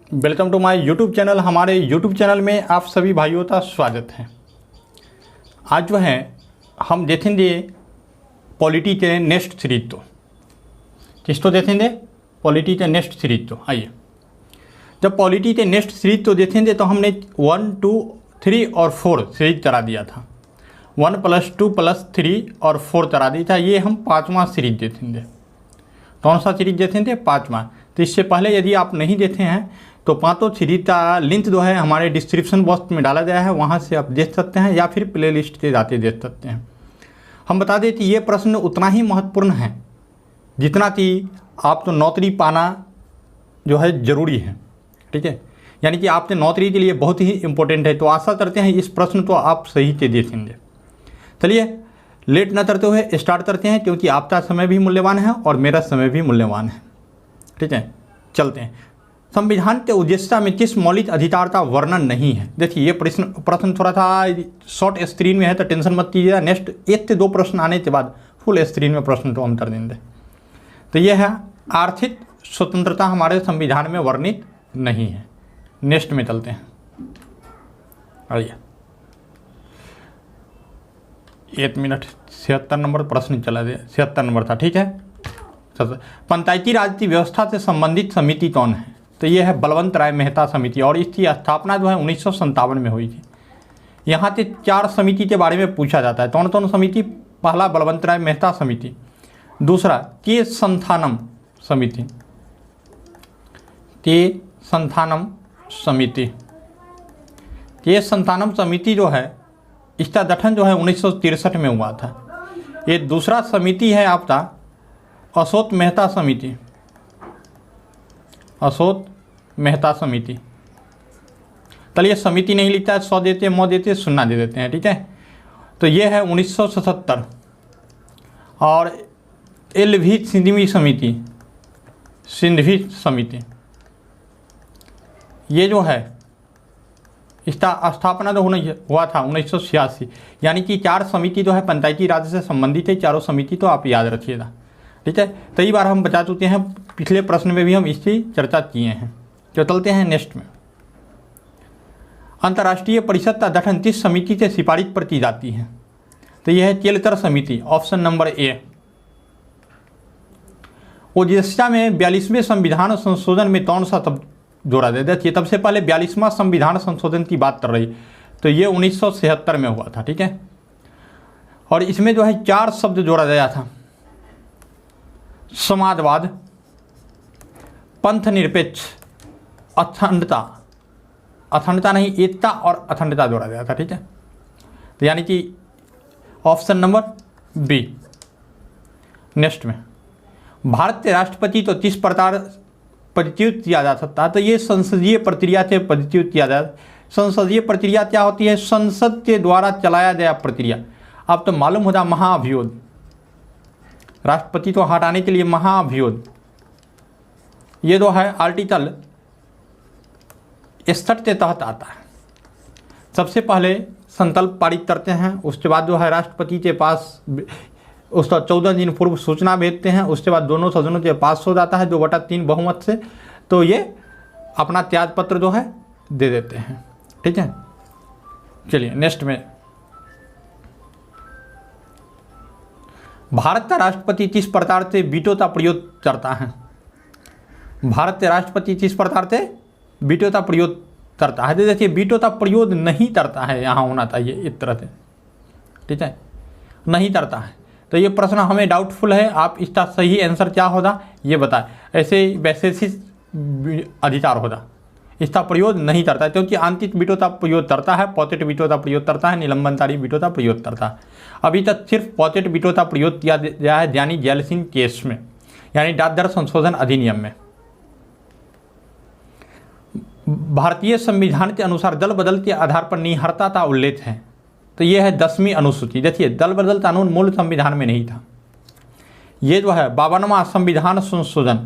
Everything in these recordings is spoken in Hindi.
Welcome to my YouTube channel. हमारे यूट्यूब चैनल में आप सभी भाइयों का स्वागत है। आज जो है हम देखेंगे पॉलिटी के नेक्स्ट सीरीज। तो किस तो देखेंगे पॉलिटी के नेक्स्ट सीरीज। तो आइए, जब पॉलिटी के नेक्स्ट सीरीज तो देखेंगे तो हमने 1, 2, 3 और 4 सीरीज चला दिया था। 1 + 2 + 3 और 4 चला दिया था। ये हम 5वां सीरीज देखेंगे। कौन सा सीरीज देखेंगे? 5वां। तो इससे पहले यदि आप नहीं देखे हैं तो 5 सीरीज का लिंक जो है हमारे डिस्क्रिप्शन बॉक्स में डाला गया है, वहाँ से आप देख सकते हैं या फिर प्लेलिस्ट के जाते देख सकते हैं। हम बता दें कि ये प्रश्न उतना ही महत्वपूर्ण है जितना कि आपको नौकरी पाना जो है ज़रूरी है। ठीक है, यानी कि आपके नौकरी के लिए बहुत ही इम्पोर्टेंट है। तो आशा करते हैं इस प्रश्न को आप सही से देखेंगे। चलिए लेट न करते हुए स्टार्ट करते हैं, क्योंकि आपका समय भी मूल्यवान है और मेरा समय भी मूल्यवान है। ठीक है, चलते हैं। संविधान के उद्देश्य में किस मौलिक अधिकार का वर्णन नहीं है? देखिए ये प्रश्न थोड़ा सा शॉर्ट स्क्रीन में है तो टेंशन मत कीजिएगा। नेक्स्ट 1 से 2 प्रश्न आने के बाद फुल स्क्रीन में प्रश्न तो हम कर देंगे। तो ये है आर्थिक स्वतंत्रता हमारे संविधान में वर्णित नहीं है। नेक्स्ट में चलते हैं। आइए 1 मिनट 76 नंबर प्रश्न चला दे। 76 नंबर था। ठीक है, पंचायती राज की व्यवस्था से संबंधित समिति कौन है? तो ये है बलवंत राय मेहता समिति, और इसकी स्थापना जो है 1957 में हुई थी। यहाँ से 4 समिति के बारे में पूछा जाता है। कौन कौन समिति? पहला बलवंत राय मेहता समिति, दूसरा के संथानम समिति, के संथानम समिति। के संथानम समिति जो है इसका गठन जो है 1963 में हुआ था। ये दूसरा समिति है आपका अशोक मेहता समिति। अशोक मेहता समिति। चलिए समिति नहीं लिखता है, 100 देते, म देते, 0 दे देते हैं। ठीक है, तो ये है 1977। और एल.वी. सिंघवी समिति, सिंघवी समिति, ये जो है इसका स्थापना जो हुआ था 1986। यानी कि 4 समिति जो है पंचायती राज से संबंधित है। चारों समिति तो आप याद रखिएगा। ठीक है, कई बार हम बता चुके हैं, पिछले प्रश्न में भी हम इसकी चर्चा किए हैं। तो चलते हैं नेक्स्ट में। अंतर्राष्ट्रीय परिषद का गठन किस समिति से सिफारिश पर की जाती है? तो यह है केलकर समिति, ऑप्शन नंबर ए। ओडिशा में 42वें संविधान संशोधन में कौन सा शब्द जोड़ा गया? देखिए तब से पहले 42वां संविधान संशोधन की बात कर रही, तो ये 1976 में हुआ था। ठीक है, और इसमें जो है 4 शब्द जोड़ा गया था। समाजवाद, पंथ निरपेक्ष, अखंडता, अखंडता नहीं एकता और अखंडता जोड़ा गया था। ठीक है, तो यानी कि ऑप्शन नंबर बी। नेक्स्ट में भारत के राष्ट्रपति तो किस प्रकार परिच्युत किया जा सकता है? तो ये संसदीय प्रक्रिया से परिच्युत किया जाए। संसदीय प्रक्रिया क्या होती है? संसद के द्वारा चलाया गया प्रक्रिया। अब तो मालूम होगा महाअभियोग, राष्ट्रपति को हटाने के लिए महाअभियोग, ये जो है आर्टिकल 61 के तहत आता है। सबसे पहले संकल्प पारित करते हैं, उसके बाद जो है राष्ट्रपति के पास उसका 14 दिन पूर्व सूचना भेजते हैं। उसके बाद दोनों सदनों के पास हो जाता है 2/3 बहुमत से, तो ये अपना त्यागपत्र जो है दे देते हैं। ठीक है, चलिए नेक्स्ट में। भारत का राष्ट्रपति किस प्रकार से वीटो का प्रयोग करता है? भारत के राष्ट्रपति किस प्रकार से वीटो का प्रयोग करता है? देखिए वीटो का प्रयोग नहीं करता है, यहाँ होना चाहिए इस तरह से। ठीक है, नहीं करता है। तो ये प्रश्न हमें डाउटफुल है, आप इसका सही आंसर क्या होगा ये बताएं। ऐसे वैशेषिक अधिकार होगा, इसका प्रयोग नहीं करता है, क्योंकि आंतरिक वीटो का प्रयोग करता है, पॉकेट वीटो का प्रयोग करता है, निलंबनकारी वीटो का प्रयोग करता है। अभी तक सिर्फ पॉकेट वीटो का प्रयोग किया गया है यानी जैल सिंह केस में, यानी डाकघर संशोधन अधिनियम में। भारतीय संविधान के अनुसार दल बदल के आधार पर निहरता का उल्लेख है। तो यह है 10वीं अनुसूची। देखिए दल बदल कानून मूल संविधान में नहीं था। ये जो है 52वां संविधान संशोधन,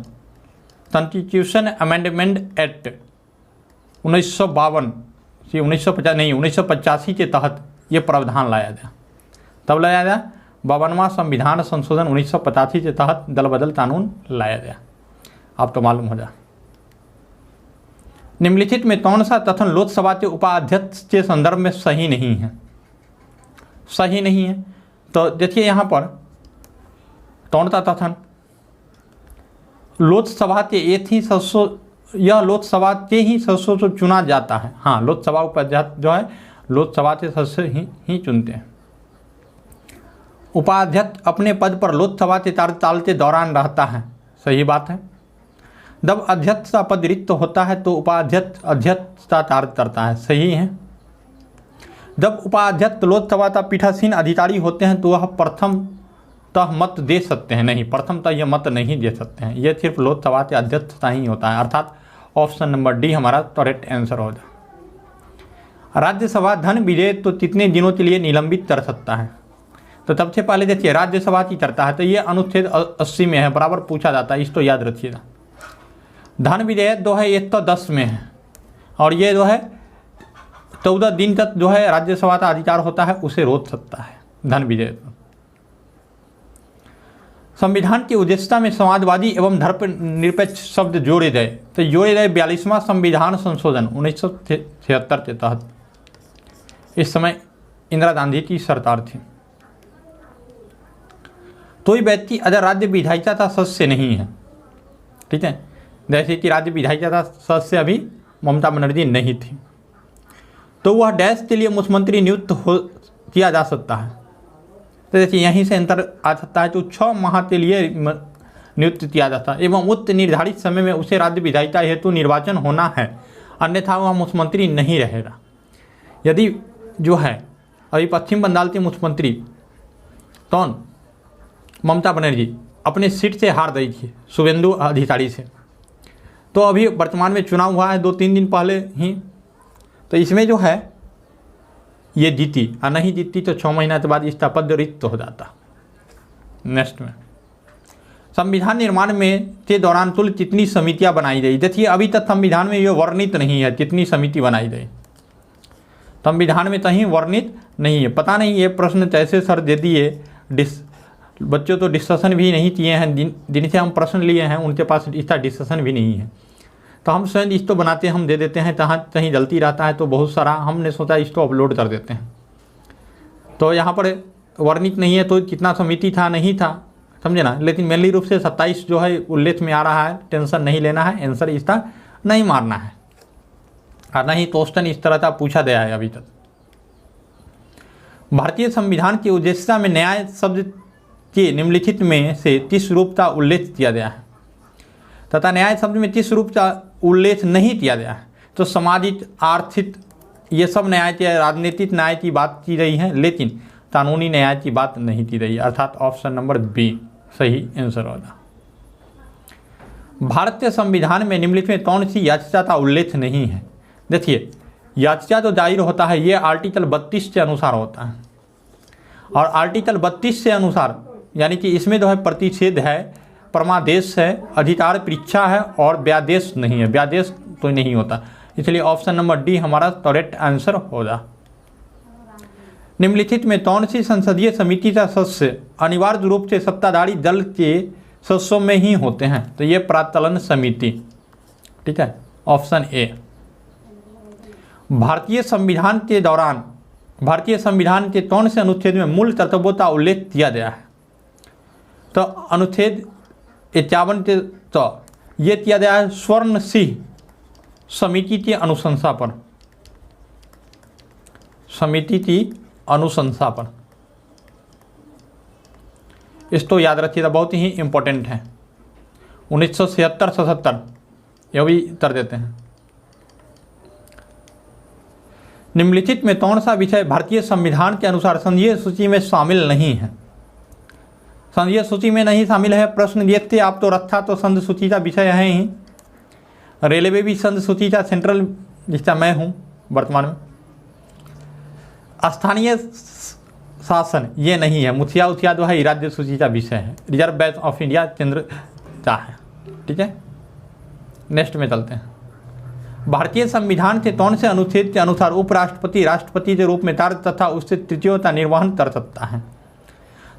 कॉन्स्टिट्यूशन अमेंडमेंट एक्ट 1952 से 1985 के तहत ये प्रावधान लाया गया। तब लाया गया 52वां संविधान संशोधन 1985 के तहत दल बदल कानून लाया गया। आप तो मालूम हो जाए। निम्नलिखित में कौन सा कथन लोकसभा के उपाध्यक्ष के संदर्भ में सही नहीं है? सही नहीं है। तो देखिए यहाँ पर कौन सा कथन, लोकसभा के एक ही सदस्यों, यह लोकसभा के ही सदस्यों से चुना जाता है। हाँ, लोकसभा उपाध्यक्ष जो है लोकसभा के सदस्य ही चुनते हैं। उपाध्यक्ष अपने पद पर लोकसभा के कार्यकाल के दौरान रहता है। सही बात है। जब अध्यक्ष का पद रिक्त होता है तो उपाध्यक्ष अध्यक्ष का कार्य करता है। सही है। जब उपाध्यक्ष लोकसभा का पीठासीन अधिकारी होते हैं तो वह प्रथमतः मत दे सकते हैं। नहीं, प्रथमतः यह मत नहीं दे सकते हैं। यह सिर्फ लोकसभा के अध्यक्ष का ही होता है। अर्थात ऑप्शन नंबर डी हमारा करेक्ट आंसर होगा। राज्यसभा धन विधेयक तो कितने दिनों के लिए निलंबित कर सकता है? तो सबसे पहले देखिए राज्यसभा की चर्चा है तो ये अनुच्छेद 80 में है, बराबर पूछा जाता है, इसको याद रखिएगा। धन विधेयक जो है 110 में है और ये जो है 14 दिन तक जो है राज्यसभा का अधिकार होता है, उसे रोक सकता है धन विधेयक। संविधान की उद्देश्यता में समाजवादी एवं धर्मनिरपेक्ष शब्द जोड़े गए तो जोड़े गए 42वां संविधान संशोधन 1976 के तहत। इस समय इंदिरा गांधी की सरकार थी। कोई व्यक्ति अगर राज्य विधायिका का सदस्य नहीं है, ठीक है, जैसे कि राज्य विधायिका का सदस्य अभी ममता बनर्जी नहीं थी, तो वह डैश के लिए मुख्यमंत्री नियुक्त किया जा सकता है। तो देखिए यहीं से अंतर आ सकता है। तो 6 माह के लिए नियुक्त किया जाता है एवं उक्त निर्धारित समय में उसे राज्य विधायिका हेतु निर्वाचन होना है, अन्यथा वह मुख्यमंत्री नहीं रहेगा। यदि जो है अभी पश्चिम बंगाल के मुख्यमंत्री कौन, ममता बनर्जी अपने सीट से हार गई थी शुभेंदु अधिकारी से, तो अभी वर्तमान में चुनाव हुआ है 2-3 दिन पहले ही, तो इसमें जो है ये जीती और नहीं जीतती तो 6 महीना के बाद इसका पद रिक्त हो जाता। नेक्स्ट में संविधान निर्माण में के दौरान कुल कितनी समितियां बनाई गई? देखिए अभी तक संविधान में ये वर्णित नहीं है कितनी समिति बनाई गई, संविधान में कहीं वर्णित नहीं है। पता नहीं ये प्रश्न कैसे सर दे दिए, बच्चों तो डिस्कशन भी नहीं किए हैं, जिनसे हम प्रश्न लिए हैं उनके पास इसका डिस्कशन भी नहीं है। तो हम स्वयं इसको बनाते हैं, हम दे देते हैं, जहाँ कहीं गलती रहता है तो बहुत सारा हमने सोचा इसको अपलोड कर देते हैं। तो यहाँ पर वर्णित नहीं है तो कितना समिति था नहीं था, समझे ना। लेकिन मेनली रूप से 27 जो है उल्लेख में आ रहा है, टेंशन नहीं लेना है, आंसर इसका नहीं मारना है और नहीं क्वेश्चन इस तरह का पूछा गया है अभी तक। भारतीय संविधान की उद्देश्यता में न्याय शब्द के निम्नलिखित में से किस रूप का उल्लेख किया गया है तथा न्याय शब्द में किस रूप का उल्लेख नहीं किया गया है? तो सामाजिक, आर्थिक, ये सब न्याय के, राजनीतिक न्याय की बात की गई है, लेकिन कानूनी न्याय की बात नहीं की गई, अर्थात ऑप्शन नंबर बी सही आंसर होगा। भारत के संविधान में निम्नलिखित में कौन सी याचिका का उल्लेख नहीं है? देखिए याचिका जो दायर होता है ये आर्टिकल 32 के अनुसार होता है और आर्टिकल 32 के अनुसार यानी कि इसमें जो है प्रतिषेध है, परमादेश है, अधिकार परीक्षा है और व्यादेश नहीं है, व्यादेश तो नहीं होता, इसलिए ऑप्शन नंबर डी हमारा करेक्ट आंसर होगा। निम्नलिखित में कौन सी संसदीय समिति का सदस्य अनिवार्य रूप से सत्ताधारी दल के सदस्यों में ही होते हैं? तो ये प्राक्कलन समिति, ठीक है, ऑप्शन ए। भारतीय संविधान के दौरान भारतीय संविधान के कौन से अनुच्छेद में मूल कर्तव्यों का उल्लेख किया गया है? तो अनुच्छेद 51 के तो ये किया गया है स्वर्ण सिंह समिति की अनुशंसा पर, समिति की अनुशंसा पर, इसको याद रखिएगा, बहुत ही इंपॉर्टेंट है। 1976-77 यह भी कर देते हैं। निम्नलिखित में कौन सा विषय भारतीय संविधान के अनुसार संघीय सूची में शामिल नहीं है? संघीय सूची में नहीं शामिल है, प्रश्न ये थे आप तो रखा तो संघ सूची का विषय है ही। रेलवे भी संघ सूची का सेंट्रल जिसका मैं हूँ वर्तमान में। स्थानीय शासन ये नहीं है, मुखिया उखिया जो है राज्य सूची का विषय है। रिजर्व बैंक ऑफ इंडिया केंद्र का है, ठीक है। नेक्स्ट में चलते हैं। भारतीय संविधान के कौन से अनुच्छेद के अनुसार उपराष्ट्रपति राष्ट्रपति के रूप में कार्य तथा उससे तृतीयों का निर्वहन कर सकता है?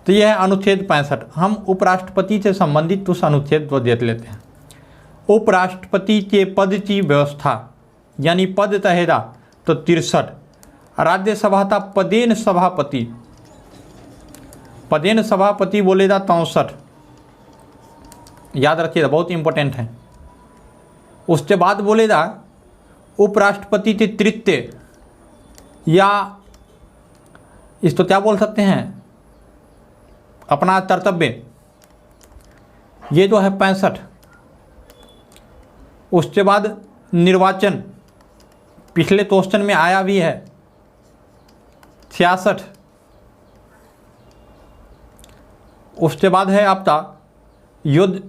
तो यह है अनुच्छेद 65। हम उपराष्ट्रपति से संबंधित उस अनुच्छेद को देख लेते हैं। उपराष्ट्रपति के पद की व्यवस्था यानी पद तहेदा तो 63। राज्यसभा था पदेन सभापति, पदेन सभापति बोलेगा 63, याद रखिएगा बहुत इंपॉर्टेंट है। उसके बाद बोलेगा उपराष्ट्रपति थे तृतीय, या इसको क्या बोल सकते हैं अपना कर्तव्य, ये जो है 65। उसके बाद निर्वाचन पिछले क्वेश्चन में आया भी है 66। उसके बाद है आपका युद्ध,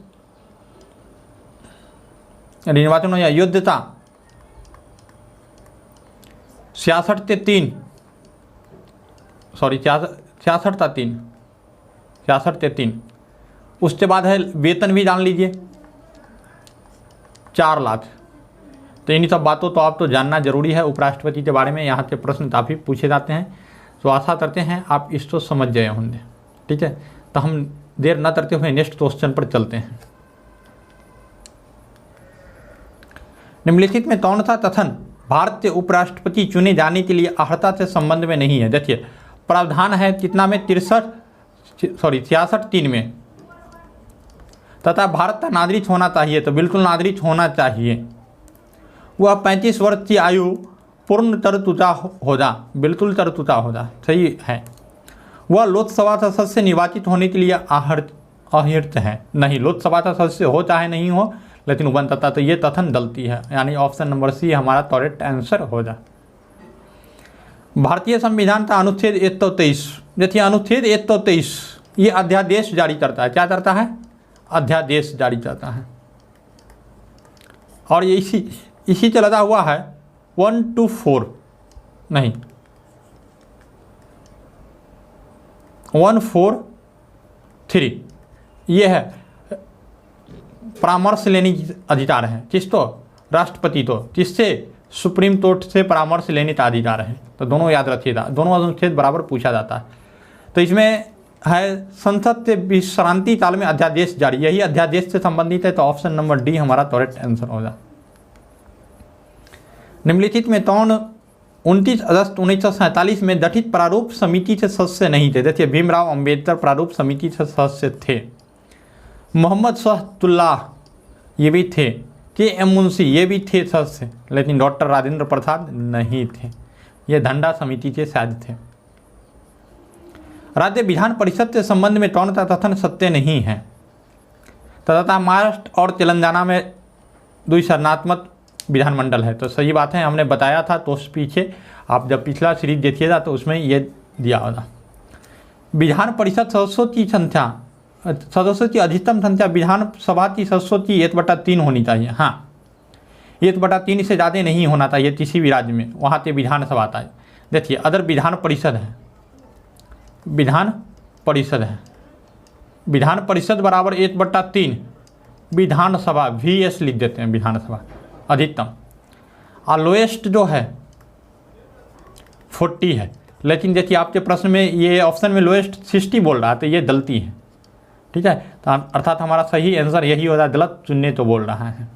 निर्वाचन हो या युद्धता 66 से 3, सॉरी 66 था 3, 66 से 3। उसके बाद है वेतन भी जान लीजिए 4 लाख। तो इन सब बातों तो आप तो जानना जरूरी है उपराष्ट्रपति के बारे में, यहाँ से प्रश्न काफ़ी पूछे जाते हैं। तो आशा करते हैं आप इसको समझ गए होंगे। ठीक है, तो हम देर न करते हुए नेक्स्ट क्वेश्चन पर चलते हैं। निम्नलिखित में कौन सा कथन भारत के उपराष्ट्रपति चुने जाने के लिए अर्हता से संबंध में नहीं है? देखिए प्रावधान है कितना में 66-3 में, तथा भारत का नागरिक होना चाहिए, तो बिल्कुल नागरिक होना चाहिए। वह 35 वर्ष की आयु पूर्ण कर चुका हो जा, बिल्कुल कर चुका हो जा, सही है। वह लोकसभा सदस्य निर्वाचित होने के लिए अहर्त है, नहीं लोकसभा सदस्य हो चाहे नहीं हो लेकिन बन सकता, तो ये कथन गलती है, यानी ऑप्शन नंबर सी हमारा करेक्ट आंसर हो जा। भारतीय संविधान का अनुच्छेद 123, देखिए अनुच्छेद 123 ये अध्यादेश जारी करता है, क्या करता है? अध्यादेश जारी करता है। और ये इसी से लगा हुआ है 124 नहीं 143, ये है परामर्श लेने की अधिकार है, किसको? राष्ट्रपति को, किससे? सुप्रीम कोर्ट से परामर्श लेने का अधिकार है। तो दोनों याद रखिएगा, दोनों अनुच्छेद बराबर पूछा जाता है। तो इसमें है संसद के विश्रांति काल में अध्यादेश जारी, यही अध्यादेश से संबंधित है, तो ऑप्शन नंबर डी हमारा करेक्ट आंसर होगा। निम्नलिखित में कौन 29 अगस्त 1947 में गठित प्रारूप समिति से सदस्य नहीं थे? देखिए भीमराव अंबेडकर प्रारूप समिति से सदस्य थे। मोहम्मद शहतुल्लाह ये भी थे, के एम मुंशी ये भी थे सदस्य, लेकिन डॉक्टर राजेंद्र प्रसाद नहीं थे, ये धंडा समिति के शायद थे। राज्य विधान परिषद के संबंध में कौन सा कथन सत्य नहीं है? तथा महाराष्ट्र और तेलंगाना में द्विसरणात्मक विधानमंडल है, तो सही बात है, हमने बताया था। तो उस पीछे आप जब पिछला सीरीज देखिएगा तो उसमें ये दिया होगा। विधान परिषद सदस्यों की संख्या, सदस्यों की अधिकतम संख्या विधानसभा की सदस्यों की 1/3 होनी चाहिए। हाँ 1/3 से ज़्यादा नहीं होना चाहिए किसी भी राज्य में, वहाँ से विधानसभा आता है। देखिए अदर विधान परिषद है, विधान परिषद है, विधान परिषद बराबर 1/3 विधानसभा, VS लिख देते हैं विधानसभा अधिकतम, और लोएस्ट जो है 40 है। लेकिन देखिए आपके प्रश्न में ये ऑप्शन में लोएस्ट 60 बोल रहा है, तो ये गलती है। ठीक है, तो अर्थात हमारा सही आंसर यही होगा, गलत चुनने तो बोल रहा है।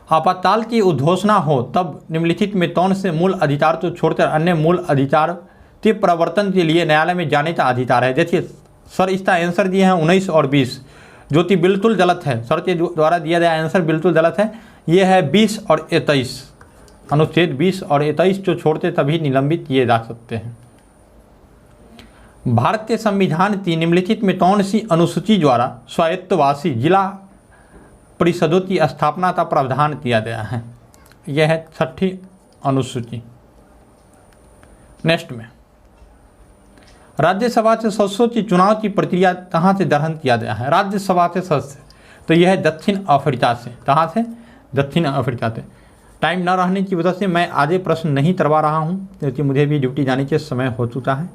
आपातकाल की उद्घोषणा हो तब निम्नलिखित में कौन से मूल अधिकार को छोड़कर अन्य मूल अधिकार के प्रवर्तन के लिए न्यायालय में जाने का अधिकार है? देखिए सर इसका आंसर दिए हैं 19 और 20, जो कि बिल्कुल गलत है, सर के द्वारा दिया गया आंसर बिल्कुल गलत है। ये है 20 और 23, अनुच्छेद 20 और 23 जो छोड़ते तभी निलंबित किए जा सकते हैं। भारत के संविधान की निम्नलिखित में कौन सी अनुसूची द्वारा स्वायत्तवासी जिला परिषदों की स्थापना का प्रावधान किया गया है? यह है 6ठी अनुसूची। नेक्स्ट में राज्यसभा से सदस्यों की चुनाव की प्रक्रिया कहाँ से ग्रहण किया गया है? राज्यसभा से सदस्य, तो यह है दक्षिण अफ्रीका से। कहाँ से? दक्षिण अफ्रीका से। टाइम न रहने की वजह से मैं आगे प्रश्न नहीं करवा रहा हूँ, क्योंकि मुझे भी ड्यूटी जाने के समय हो चुका है,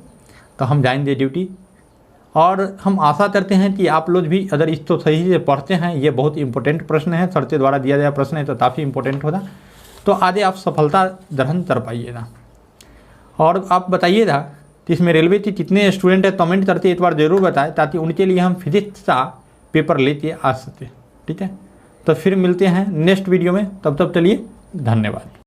तो हम जाएंगे ड्यूटी। और हम आशा करते हैं कि आप लोग भी अगर इसको सही से पढ़ते हैं, ये बहुत इंपॉर्टेंट प्रश्न है, सर के द्वारा दिया गया प्रश्न है तो काफ़ी इंपॉर्टेंट होगा, तो आगे आप सफलता ग्रहण कर पाइएगा। और आप बताइएगा कि इसमें रेलवे के कितने स्टूडेंट है, कमेंट करके एक बार ज़रूर बताएं, ताकि उनके लिए हम फिजिक्स का पेपर लेके आ सकें। ठीक है, तो फिर मिलते हैं नेक्स्ट वीडियो में, तब चलिए धन्यवाद।